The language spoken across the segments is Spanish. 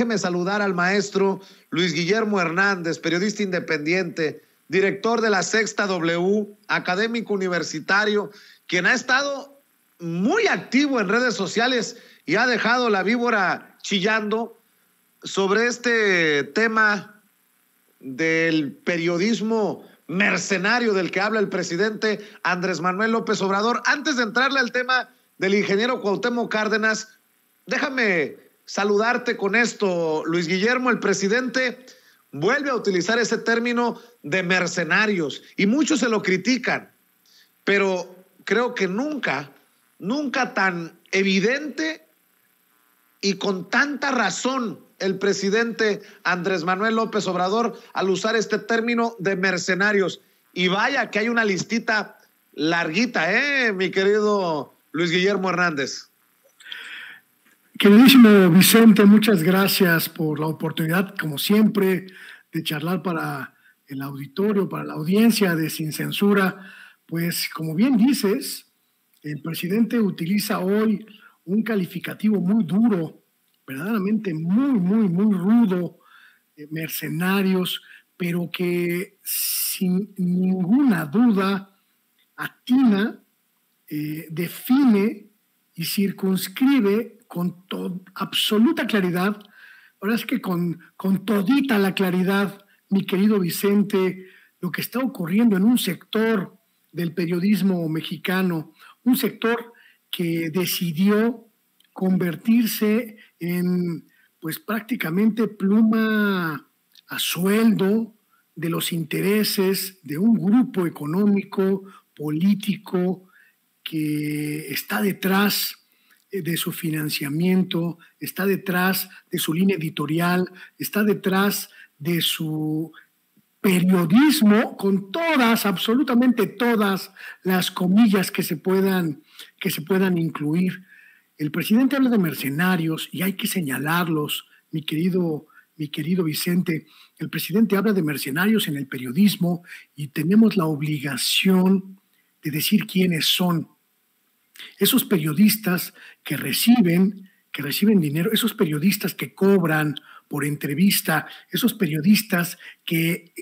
déjeme saludar al maestro Luis Guillermo Hernández, periodista independiente, director de La Sexta W, académico universitario, quien ha estado muy activo en redes sociales y ha dejado la víbora chillando sobre este tema del periodismo mercenario del que habla el presidente Andrés Manuel López Obrador. Antes de entrarle al tema del ingeniero Cuauhtémoc Cárdenas, déjame saludarte con esto, Luis Guillermo. El presidente vuelve a utilizar ese término de mercenarios y muchos se lo critican, pero creo que nunca tan evidente y con tanta razón el presidente Andrés Manuel López Obrador al usar este término de mercenarios. Y vaya que hay una listita larguita, mi querido Luis Guillermo Hernández. Queridísimo Vicente, muchas gracias por la oportunidad, como siempre, de charlar para el auditorio, para la audiencia de Sin Censura. Pues, como bien dices, el presidente utiliza hoy un calificativo muy duro, verdaderamente muy rudo, mercenarios, pero que sin ninguna duda atina, define y circunscribe con absoluta claridad, ahora es que con todita la claridad, mi querido Vicente, lo que está ocurriendo en un sector del periodismo mexicano, un sector que decidió convertirse en, pues, prácticamente pluma a sueldo de los intereses de un grupo económico, político, que está detrás de su financiamiento, está detrás de su línea editorial, está detrás de su periodismo, con todas, absolutamente todas las comillas que se puedan incluir. El presidente habla de mercenarios y hay que señalarlos, mi querido Vicente. El presidente habla de mercenarios en el periodismo y tenemos la obligación de decir quiénes son. Esos periodistas que reciben dinero, esos periodistas que cobran por entrevista, esos periodistas que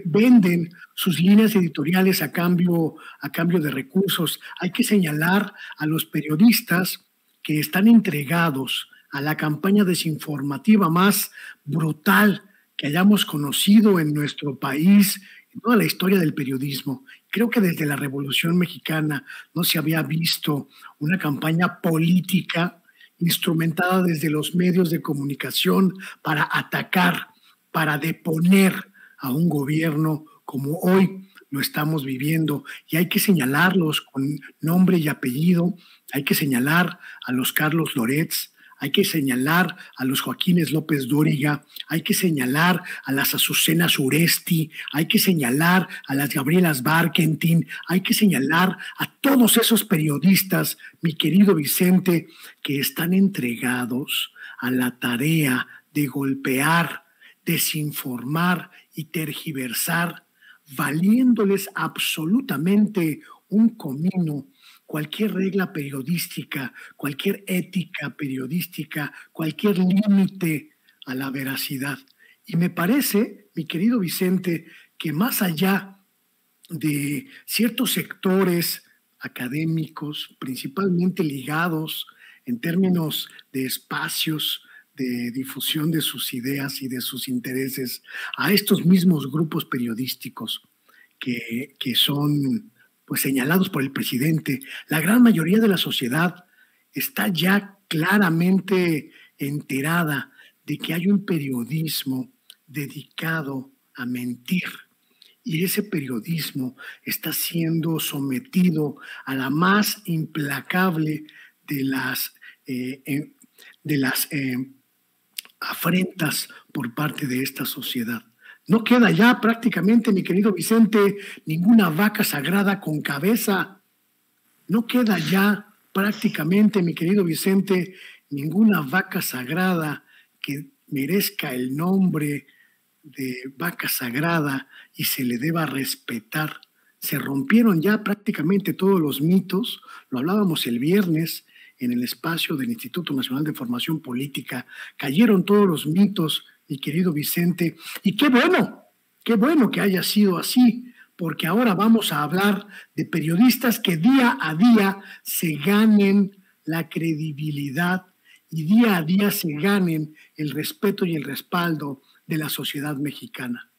venden sus líneas editoriales a cambio de recursos. Hay que señalar a los periodistas que están entregados a la campaña desinformativa más brutal que hayamos conocido en nuestro país, en toda la historia del periodismo. Creo que desde la Revolución Mexicana no se había visto una campaña política instrumentada desde los medios de comunicación para atacar, para deponer a un gobierno como hoy lo estamos viviendo. Y hay que señalarlos con nombre y apellido, hay que señalar a los Carlos Loretz, hay que señalar a los Joaquines López Dóriga, hay que señalar a las Azucenas Uresti, hay que señalar a las Gabrielas Barkentin, hay que señalar a todos esos periodistas, mi querido Vicente, que están entregados a la tarea de golpear, desinformar y tergiversar, valiéndoles absolutamente un comino cualquier regla periodística, cualquier ética periodística, cualquier límite a la veracidad. Y me parece, mi querido Vicente, que más allá de ciertos sectores académicos, principalmente ligados en términos de espacios de difusión de sus ideas y de sus intereses, a estos mismos grupos periodísticos que son, pues, señalados por el presidente, la gran mayoría de la sociedad está ya claramente enterada de que hay un periodismo dedicado a mentir, y ese periodismo está siendo sometido a la más implacable de las afrentas por parte de esta sociedad. No queda ya prácticamente, mi querido Vicente, ninguna vaca sagrada con cabeza. No queda ya prácticamente, mi querido Vicente, ninguna vaca sagrada que merezca el nombre de vaca sagrada y se le deba respetar. Se rompieron ya prácticamente todos los mitos, lo hablábamos el viernes, en el espacio del Instituto Nacional de Formación Política. Cayeron todos los mitos, mi querido Vicente, y qué bueno que haya sido así, porque ahora vamos a hablar de periodistas que día a día se ganen la credibilidad y día a día se ganen el respeto y el respaldo de la sociedad mexicana.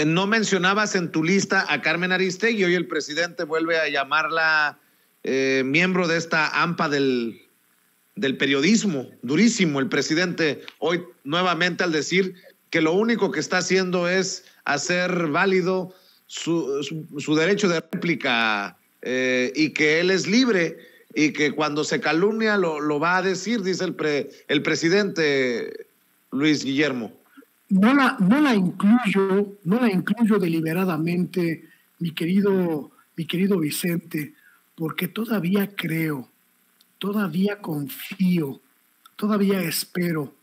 No mencionabas en tu lista a Carmen Aristegui, hoy el presidente vuelve a llamarla miembro de esta AMPA del periodismo, durísimo el presidente hoy nuevamente al decir que lo único que está haciendo es hacer válido su derecho de réplica y que él es libre y que cuando se calumnia lo va a decir, dice el presidente Luis Guillermo. No la incluyo deliberadamente, mi querido Vicente, porque todavía creo, todavía confío, todavía espero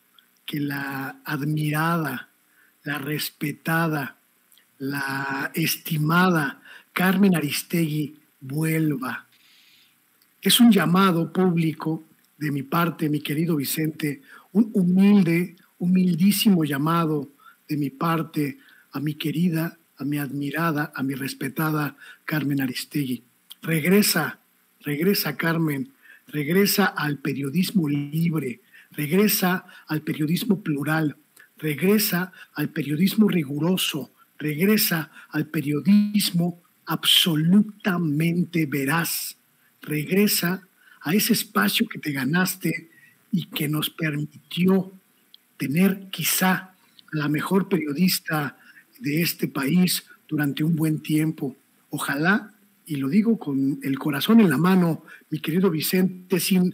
que la admirada, la respetada, la estimada Carmen Aristegui vuelva. Es un llamado público de mi parte, mi querido Vicente, un humildísimo llamado de mi parte a mi querida, a mi admirada, a mi respetada Carmen Aristegui. Regresa Carmen, regresa al periodismo libre, regresa al periodismo plural, regresa al periodismo riguroso, regresa al periodismo absolutamente veraz, regresa a ese espacio que te ganaste y que nos permitió tener quizá la mejor periodista de este país durante un buen tiempo. Ojalá, y lo digo con el corazón en la mano, mi querido Vicente, sin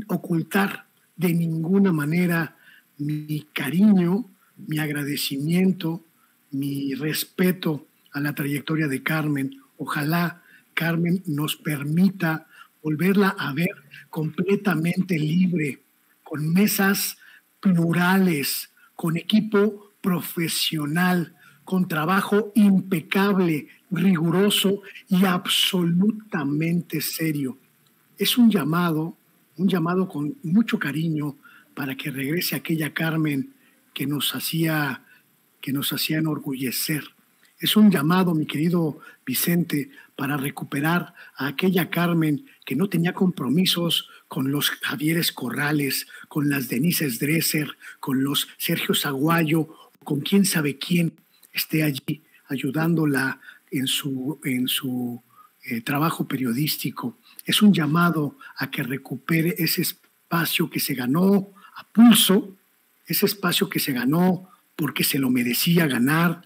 ocultar de ninguna manera mi cariño, mi agradecimiento, mi respeto a la trayectoria de Carmen. Ojalá Carmen nos permita volverla a ver completamente libre, con mesas plurales, con equipo profesional, con trabajo impecable, riguroso y absolutamente serio. Es un llamado con mucho cariño para que regrese aquella Carmen que nos hacía enorgullecer. Es un llamado, mi querido Vicente, para recuperar a aquella Carmen que no tenía compromisos con los Javieres Corrales, con las Denises Dresser, con los Sergio Zaguayo, con quién sabe quién esté allí ayudándola en su trabajo periodístico. Es un llamado a que recupere ese espacio que se ganó a pulso, ese espacio que se ganó porque se lo merecía ganar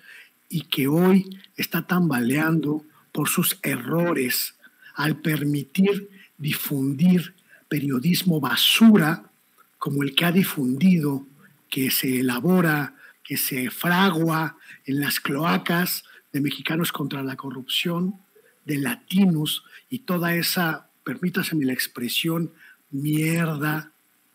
y que hoy está tambaleando por sus errores al permitir difundir periodismo basura como el que ha difundido, que se elabora, que se fragua en las cloacas de Mexicanos contra la Corrupción, de Latinos y toda esa, permítaseme la expresión, mierda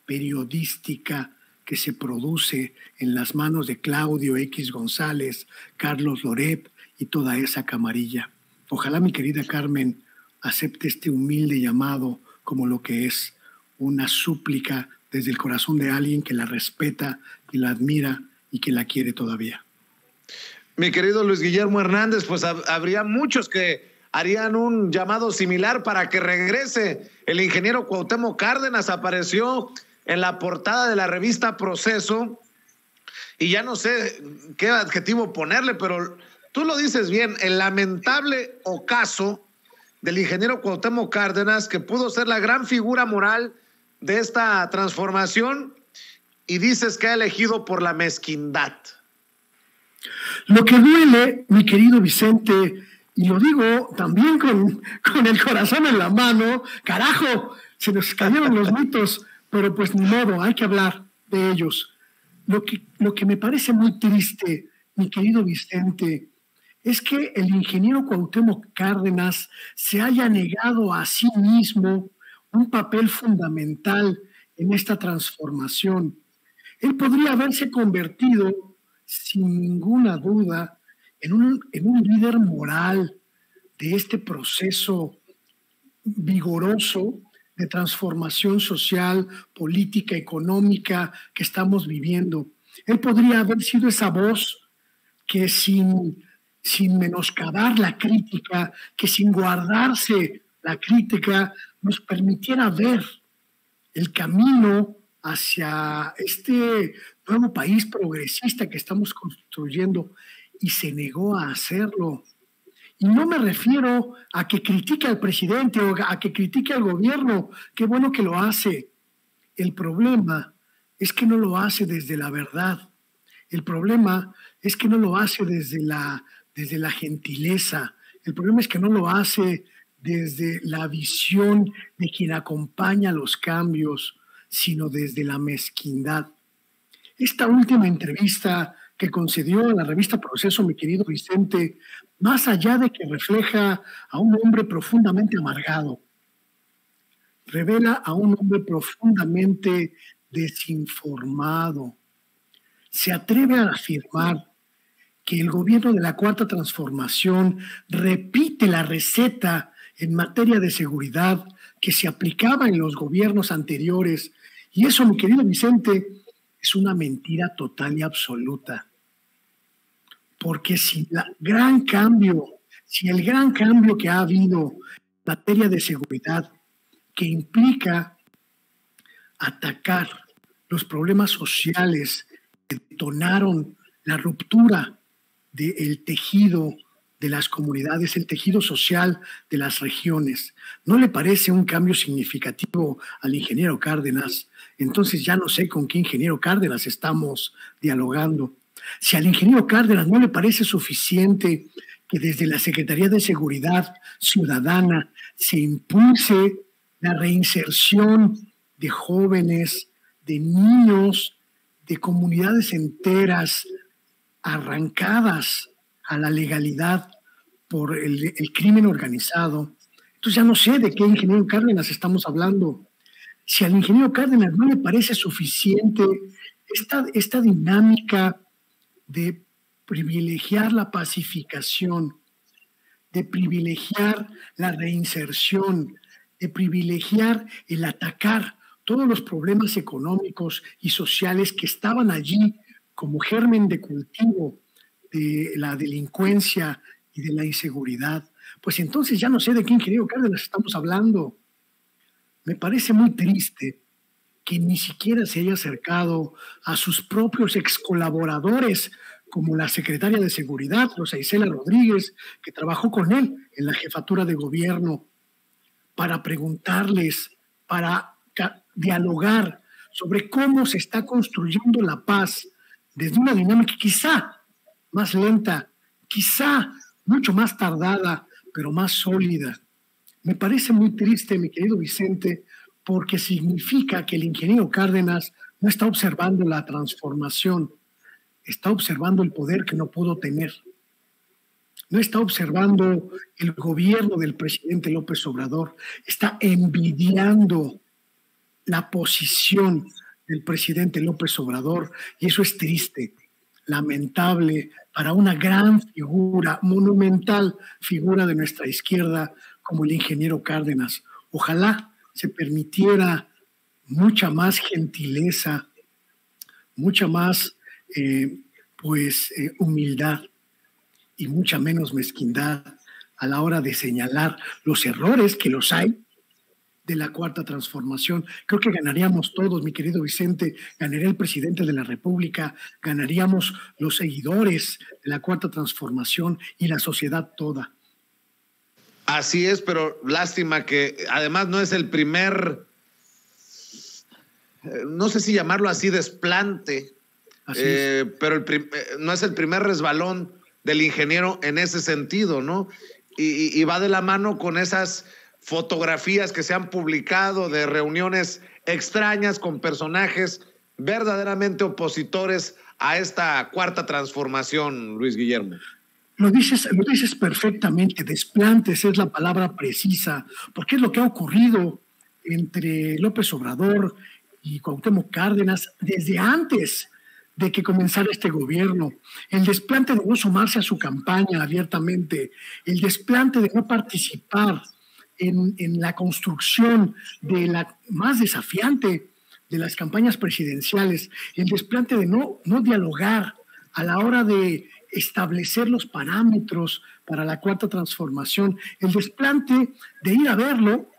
periodística que se produce en las manos de Claudio X González, Carlos Loret y toda esa camarilla. Ojalá mi querida Carmen acepte este humilde llamado como lo que es, una súplica desde el corazón de alguien que la respeta y la admira y que la quiere todavía. Mi querido Luis Guillermo Hernández, pues habría muchos que harían un llamado similar para que regrese. El ingeniero Cuauhtémoc Cárdenas apareció en la portada de la revista Proceso y ya no sé qué adjetivo ponerle, pero tú lo dices bien, el lamentable ocaso del ingeniero Cuauhtémoc Cárdenas, que pudo ser la gran figura moral de esta transformación, y dices que ha elegido por la mezquindad. Lo que duele, mi querido Vicente, y lo digo también con el corazón en la mano, carajo, se nos cayeron los mitos, pero pues ni modo, hay que hablar de ellos. Lo que me parece muy triste, mi querido Vicente, es que el ingeniero Cuauhtémoc Cárdenas se haya negado a sí mismo un papel fundamental en esta transformación. Él podría haberse convertido, sin ninguna duda, en un líder moral de este proceso vigoroso de transformación social, política, económica que estamos viviendo. Él podría haber sido esa voz que sin menoscabar la crítica, que sin guardarse la crítica, nos permitiera ver el camino hacia este nuevo país progresista que estamos construyendo, y se negó a hacerlo. Y no me refiero a que critique al presidente o a que critique al gobierno, qué bueno que lo hace. El problema es que no lo hace desde la verdad. El problema es que no lo hace desde la gentileza. El problema es que no lo hace desde la visión de quien acompaña los cambios, sino desde la mezquindad. Esta última entrevista que concedió a la revista Proceso, mi querido Vicente, más allá de que refleja a un hombre profundamente amargado, revela a un hombre profundamente desinformado. Se atreve a afirmar que el gobierno de la Cuarta Transformación repite la receta en materia de seguridad que se aplicaba en los gobiernos anteriores. Y eso, mi querido Vicente, es una mentira total y absoluta. Porque si el gran cambio que ha habido en materia de seguridad, que implica atacar los problemas sociales que detonaron la ruptura del tejido de las comunidades, el tejido social de las regiones, ¿no le parece un cambio significativo al ingeniero Cárdenas? Entonces ya no sé con qué ingeniero Cárdenas estamos dialogando. Si al ingeniero Cárdenas no le parece suficiente que desde la Secretaría de Seguridad Ciudadana se impulse la reinserción de jóvenes, de niños, de comunidades enteras arrancadas a la legalidad por el crimen organizado, entonces ya no sé de qué ingeniero Cárdenas estamos hablando. Si al ingeniero Cárdenas no le parece suficiente esta dinámica de privilegiar la pacificación, de privilegiar la reinserción, de privilegiar el atacar todos los problemas económicos y sociales que estaban allí como germen de cultivo de la delincuencia y de la inseguridad, pues entonces ya no sé de qué ingeniero Cárdenas estamos hablando. Me parece muy triste que ni siquiera se haya acercado a sus propios excolaboradores, como la secretaria de Seguridad, Rosa Isela Rodríguez, que trabajó con él en la jefatura de gobierno, para preguntarles, para dialogar sobre cómo se está construyendo la paz desde una dinámica quizá más lenta, quizá mucho más tardada, pero más sólida. Me parece muy triste, mi querido Vicente, porque significa que el ingeniero Cárdenas no está observando la transformación, está observando el poder que no pudo tener. No está observando el gobierno del presidente López Obrador, está envidiando la posición del presidente López Obrador, y eso es triste, lamentable para una gran figura, monumental figura de nuestra izquierda como el ingeniero Cárdenas. Ojalá se permitiera mucha más gentileza, mucha más humildad y mucha menos mezquindad a la hora de señalar los errores, que los hay, de la Cuarta Transformación. Creo que ganaríamos todos, mi querido Vicente, ganaría el presidente de la República, ganaríamos los seguidores de la Cuarta Transformación y la sociedad toda. Así es, pero lástima que además no es el primer, no sé si llamarlo así, desplante, pero no es el primer resbalón del ingeniero en ese sentido, ¿no? Y va de la mano con esas fotografías que se han publicado de reuniones extrañas con personajes verdaderamente opositores a esta Cuarta Transformación, Luis Guillermo. Lo dices perfectamente, desplantes es la palabra precisa, porque es lo que ha ocurrido entre López Obrador y Cuauhtémoc Cárdenas desde antes de que comenzara este gobierno. El desplante de no sumarse a su campaña abiertamente, el desplante de no participar en la construcción de la más desafiante de las campañas presidenciales, el desplante de no dialogar a la hora de establecer los parámetros para la cuarta transformación, el desplante de ir a verlo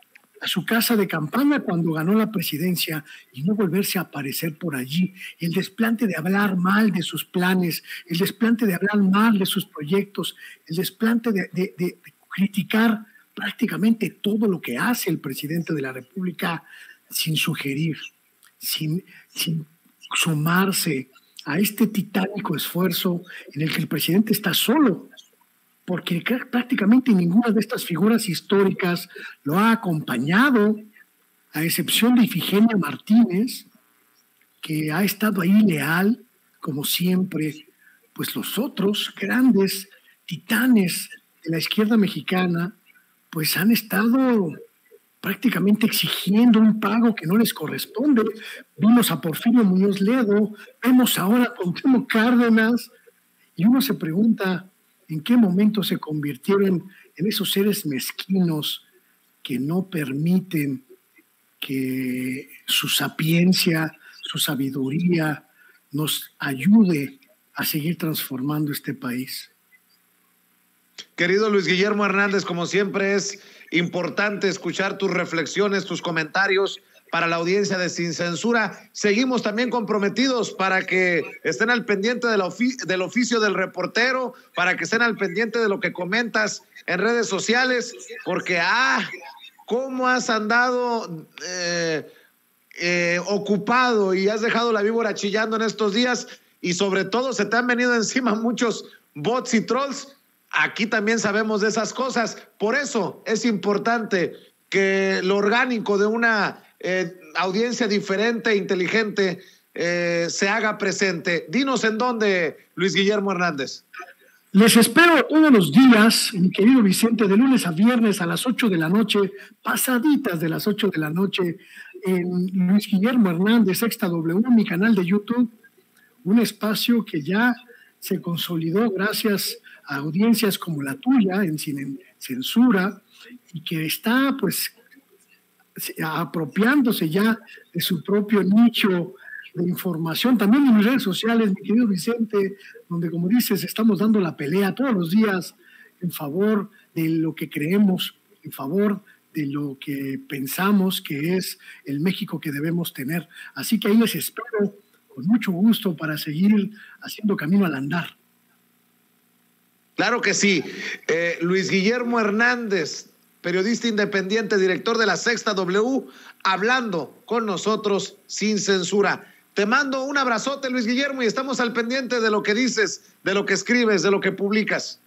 a su casa de campaña cuando ganó la presidencia y no volverse a aparecer por allí, el desplante de hablar mal de sus planes, el desplante de hablar mal de sus proyectos, el desplante de criticar prácticamente todo lo que hace el presidente de la República sin sugerir, sin sumarse a este titánico esfuerzo en el que el presidente está solo, porque prácticamente ninguna de estas figuras históricas lo ha acompañado, a excepción de Ifigenia Martínez, que ha estado ahí leal, como siempre. Pues los otros grandes titanes de la izquierda mexicana, pues han estado prácticamente exigiendo un pago que no les corresponde. Vimos a Porfirio Muñoz Ledo, vemos ahora a Cuauhtémoc Cárdenas, y uno se pregunta en qué momento se convirtieron en esos seres mezquinos que no permiten que su sapiencia, su sabiduría nos ayude a seguir transformando este país. Querido Luis Guillermo Hernández, como siempre es importante escuchar tus reflexiones, tus comentarios para la audiencia de Sin Censura. Seguimos también comprometidos para que estén al pendiente del oficio del reportero, para que estén al pendiente de lo que comentas en redes sociales, porque cómo has andado ocupado y has dejado la víbora chillando en estos días, y sobre todo se te han venido encima muchos bots y trolls. Aquí también sabemos de esas cosas. Por eso es importante que lo orgánico de una audiencia diferente e inteligente se haga presente. Dinos en dónde, Luis Guillermo Hernández. Les espero todos los días, mi querido Vicente, de lunes a viernes a las 8 de la noche, pasaditas de las 8 de la noche, en Luis Guillermo Hernández, Sexta W, mi canal de YouTube, un espacio que ya se consolidó gracias a audiencias como la tuya en Sin Censura, y que está pues apropiándose ya de su propio nicho de información, también en mis redes sociales, mi querido Vicente, donde, como dices, estamos dando la pelea todos los días en favor de lo que creemos, en favor de lo que pensamos que es el México que debemos tener. Así que ahí les espero con mucho gusto para seguir haciendo camino al andar. Claro que sí. Luis Guillermo Hernández, periodista independiente, director de la Sexta W, hablando con nosotros sin censura. Te mando un abrazote, Luis Guillermo, y estamos al pendiente de lo que dices, de lo que escribes, de lo que publicas.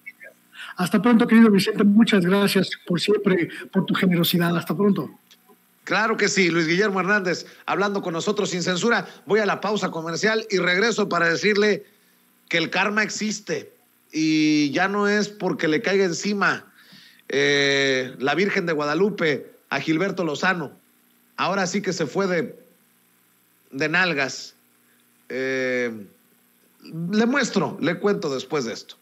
Hasta pronto, querido Vicente. Muchas gracias por siempre, por tu generosidad. Hasta pronto. Claro que sí, Luis Guillermo Hernández, hablando con nosotros sin censura. Voy a la pausa comercial y regreso para decirle que el karma existe y ya no es porque le caiga encima la Virgen de Guadalupe a Gilberto Lozano. Ahora sí que se fue de nalgas. Le cuento después de esto.